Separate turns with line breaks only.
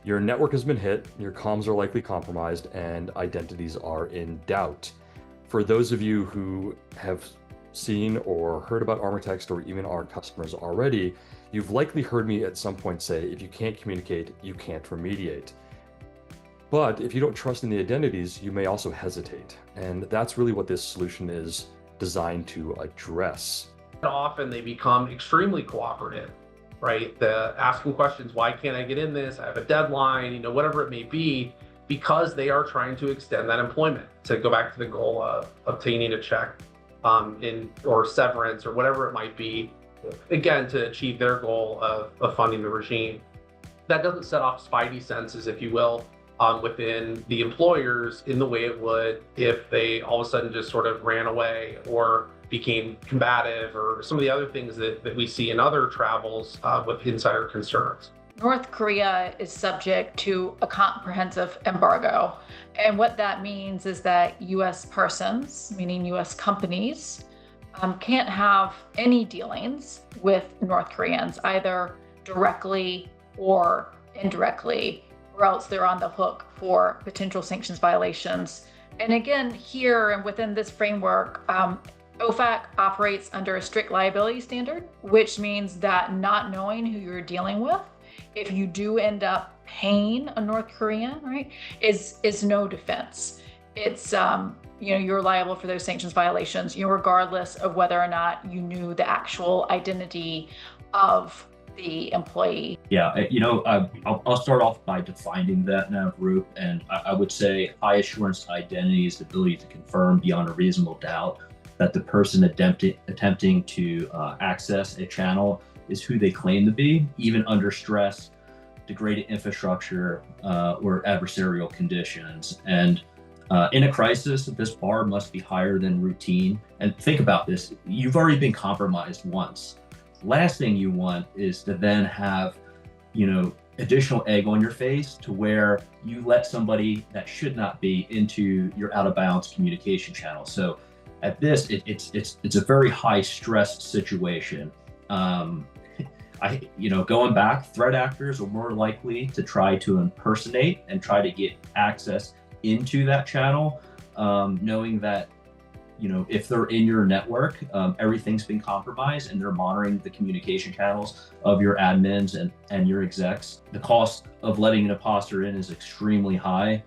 Your network has been hit, your comms are likely compromised, and identities are in doubt. For those of you who have seen or heard about ArmorText or even our customers already, you've likely heard me at some point say, if you can't communicate, you can't remediate. But if you don't trust in the identities, you may also hesitate. And that's really what this solution is designed to address.
Often they become extremely cooperative, right? The asking questions, why can't I get in this? I have a deadline, whatever it may be, because they are trying to extend that employment to go back to the goal of obtaining a check or severance or whatever it might be, again, to achieve their goal of funding the regime. That doesn't set off spidey senses, if you will, within the employers in the way it would if they all of a sudden just sort of ran away or became combative or some of the other things that we see in other travels with insider concerns.
North Korea is subject to a comprehensive embargo. And what that means is that US persons, meaning US companies, can't have any dealings with North Koreans, either directly or indirectly, or else they're on the hook for potential sanctions violations. And again, here and within this framework, OFAC operates under a strict liability standard, which means that not knowing who you're dealing with, if you do end up paying a North Korean, right, is no defense. It's you're liable for those sanctions violations, regardless of whether or not you knew the actual identity of the employee.
Yeah, I'll start off by defining that now, group, and I would say high assurance identity is the ability to confirm beyond a reasonable doubt that the person attempting to access a channel is who they claim to be, even under stress, degraded infrastructure, or adversarial conditions. And in a crisis, this bar must be higher than routine. And think about this, you've already been compromised once. Last thing you want is to then have, additional egg on your face to where you let somebody that should not be into your out of bounds communication channel. So at this, it's a very high stress situation. Going back, threat actors are more likely to try to impersonate and try to get access into that channel, knowing that, if they're in your network, everything's been compromised and they're monitoring the communication channels of your admins and your execs. The cost of letting an imposter in is extremely high.